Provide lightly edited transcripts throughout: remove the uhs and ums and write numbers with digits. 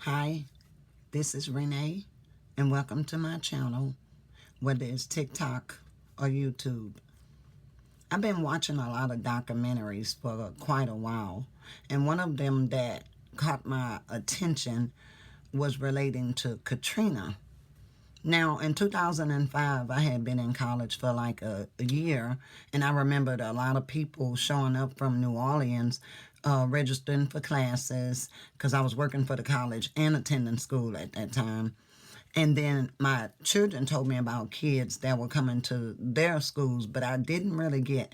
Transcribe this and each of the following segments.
Hi, this is Renee, and welcome to my channel, whether it's TikTok or YouTube. I've been watching a lot of documentaries for quite a while, and one of them that caught my attention was relating to Katrina. Now, in 2005, I had been in college for like a year, and I remembered a lot of people showing up from New Orleans, registering for classes because I was working for the college and attending school at that time. And then my children told me about kids that were coming to their schools, but I didn't really get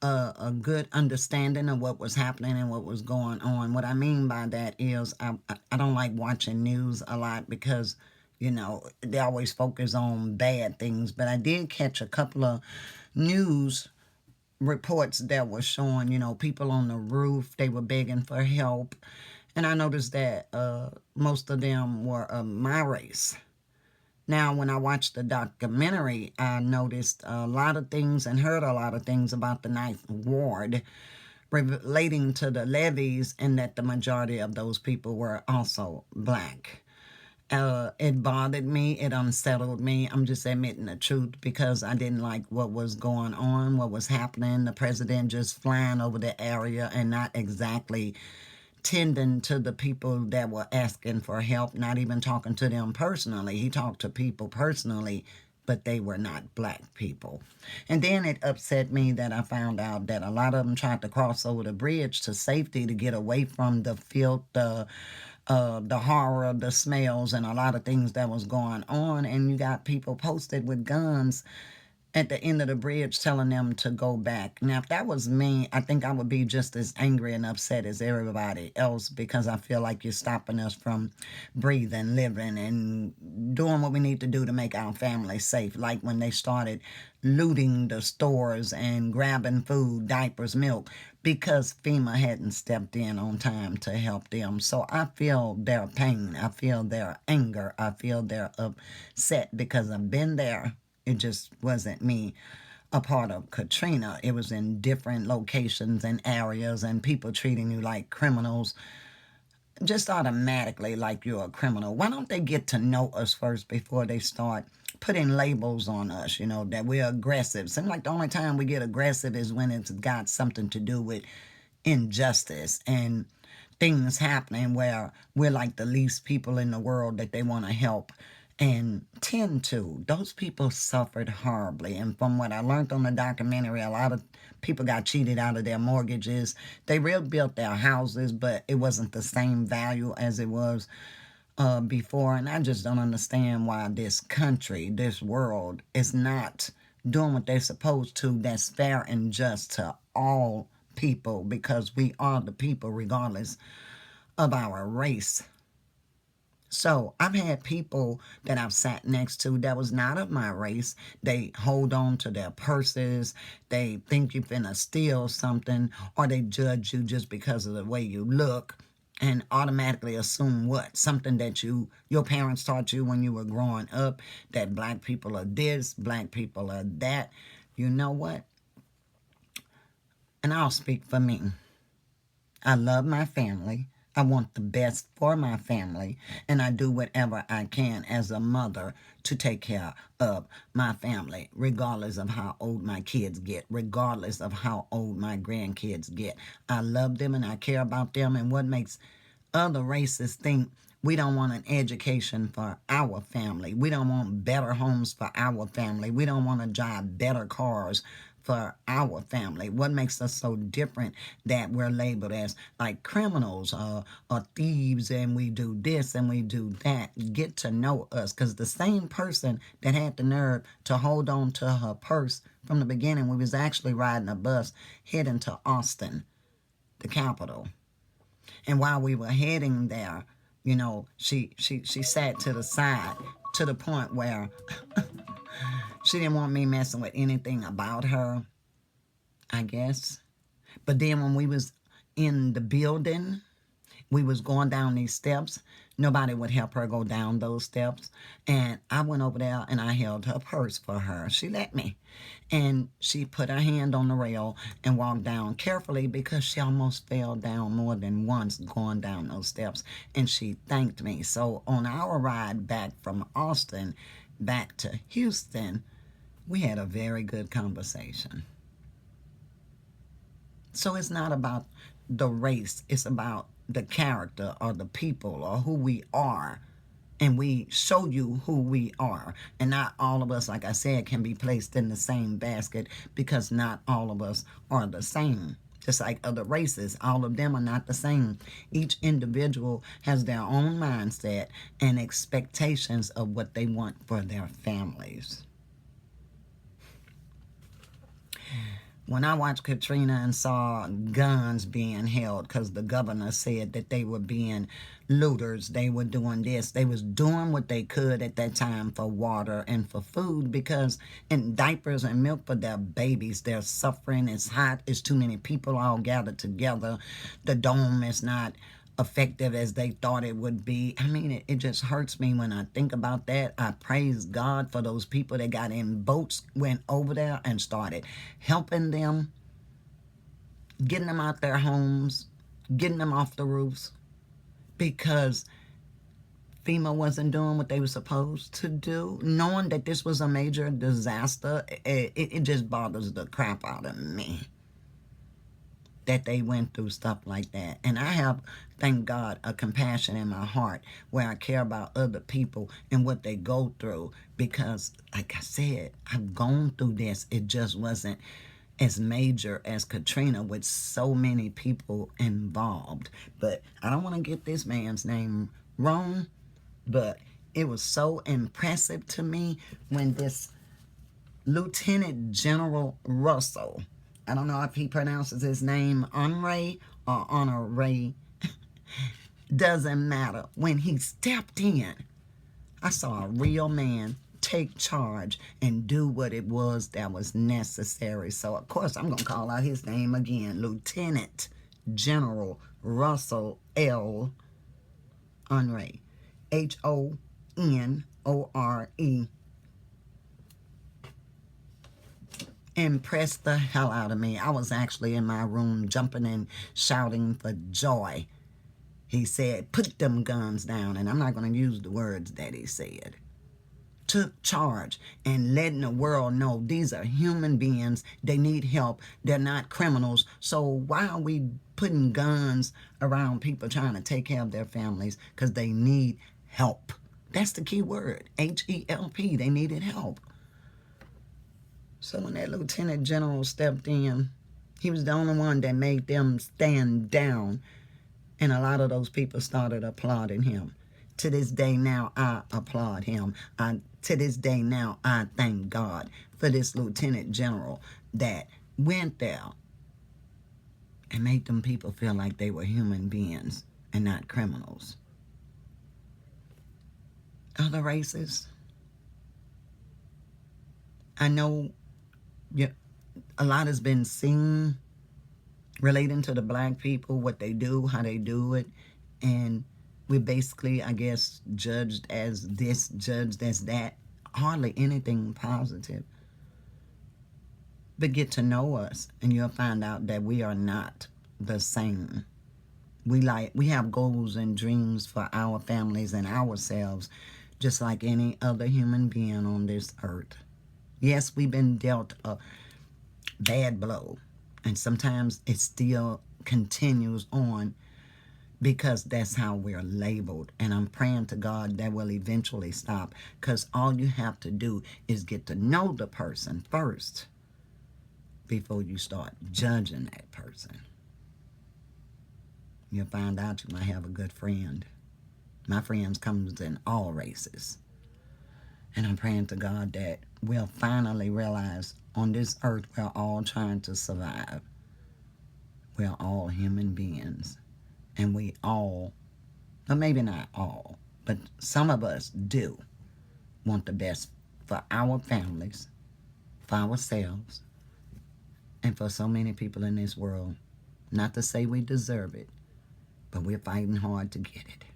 a good understanding of what was happening and what was going on. What I mean by that is I don't like watching news a lot because, they always focus on bad things. But I did catch a couple of news reports that were showing, people on the roof, they were begging for help. And I noticed that most of them were of my race. Now, when I watched the documentary, I noticed a lot of things and heard a lot of things about the Ninth Ward relating to the levees, and that the majority of those people were also black. It bothered me. It unsettled me. I'm just admitting the truth because I didn't like what was going on, what was happening. The president just flying over the area and not exactly tending to the people that were asking for help, not even talking to them personally. He talked to people personally, but they were not black people. And then it upset me that I found out that a lot of them tried to cross over the bridge to safety to get away from the filth, the horror, the smells, and a lot of things that was going on. And you got people posted with guns at the end of the bridge telling them to go back. Now, if that was me, I think I would be just as angry and upset as everybody else because I feel like you're stopping us from breathing, living, and doing what we need to do to make our family safe. Like when they started looting the stores and grabbing food, diapers, milk, because FEMA hadn't stepped in on time to help them. So I feel their pain. I feel their anger. I feel their upset because I've been there. It just wasn't me a part of Katrina. It was in different locations and areas, and people treating you like criminals, just automatically like you're a criminal. Why don't they get to know us first before they start putting labels on us, that we're aggressive? Seems like the only time we get aggressive is when it's got something to do with injustice and things happening where we're like the least people in the world that they want to help and tend to. Those people suffered horribly. And from what I learned on the documentary, a lot of people got cheated out of their mortgages. They rebuilt their houses, but it wasn't the same value as it was before. And I just don't understand why this country, this world, is not doing what they're supposed to that's fair and just to all people, because we are the people regardless of our race. So I've had people that I've sat next to that was not of my race. They hold on to their purses. They think you're finna steal something, or they judge you just because of the way you look and automatically assume what? Something that your parents taught you when you were growing up, that black people are this, black people are that. You know what? And I'll speak for me. I love my family. I want the best for my family, and I do whatever I can as a mother to take care of my family, regardless of how old my kids get, regardless of how old my grandkids get. I love them and I care about them, and what makes other races think we don't want an education for our family. We don't want better homes for our family. We don't want to drive better cars for our family. What makes us so different that we're labeled as like criminals or thieves, and we do this and we do that? Get to know us, because the same person that had the nerve to hold on to her purse from the beginning, we was actually riding a bus heading to Austin, the capital. And while we were heading there, she sat to the side to the point where she didn't want me messing with anything about her, I guess. But then when we was in the building, We was going down these steps. Nobody would help her go down those steps. And I went over there and I held her purse for her. She let me. And she put her hand on the rail and walked down carefully because she almost fell down more than once going down those steps. And she thanked me. So on our ride back from Austin back to Houston, we had a very good conversation. So it's not about the race, it's about the character or the people or who we are. And we show you who we are. And not all of us, like I said, can be placed in the same basket because not all of us are the same. Just like other races, all of them are not the same. Each individual has their own mindset and expectations of what they want for their families. When I watched Katrina and saw guns being held because the governor said that they were being looters, they were doing this, they was doing what they could at that time for water and for food because in diapers and milk for their babies, they're suffering, it's hot, it's too many people all gathered together, the dome is not effective as they thought it would be. I mean, it just hurts me when I think about that. I praise God for those people that got in boats, went over there and started helping them, getting them out their homes, getting them off the roofs, because FEMA wasn't doing what they were supposed to do. Knowing that this was a major disaster, it just bothers the crap out of me that they went through stuff like that. And I have, thank God, a compassion in my heart where I care about other people and what they go through because, like I said, I've gone through this. It just wasn't as major as Katrina with so many people involved. But I don't want to get this man's name wrong, but it was so impressive to me when this Lieutenant General Russel, I don't know if he pronounces his name Honore or Honore. Doesn't matter. When he stepped in, I saw a real man take charge and do what it was that was necessary. So, of course, I'm going to call out his name again. Lieutenant General Russel L. Honore. Honore. Impressed the hell out of me. I was actually in my room jumping and shouting for joy. He said, put them guns down, and I'm not going to use the words that he said. Took charge and letting the world know these are human beings. They need help. They're not criminals. So why are we putting guns around people trying to take care of their families? Because they need help. That's the key word, H-E-L-P. They needed help. So when that Lieutenant General stepped in, he was the only one that made them stand down. And a lot of those people started applauding him. To this day now, I applaud him. To this day now, I thank God for this Lieutenant General that went there and made them people feel like they were human beings and not criminals. Other races, I know a lot has been seen relating to the black people, what they do, how they do it, and we're basically, I guess, judged as this, judged as that. Hardly anything positive. But get to know us, and you'll find out that we are not the same. We have goals and dreams for our families and ourselves, just like any other human being on this earth. Yes, we've been dealt a bad blow, and sometimes it still continues on because that's how we're labeled. And I'm praying to God that will eventually stop, because all you have to do is get to know the person first before you start judging that person. You'll find out you might have a good friend. My friends comes in all races. And I'm praying to God that we'll finally realize on this earth we're all trying to survive. We're all human beings. And we all, or maybe not all, but some of us do want the best for our families, for ourselves, and for so many people in this world. Not to say we deserve it, but we're fighting hard to get it.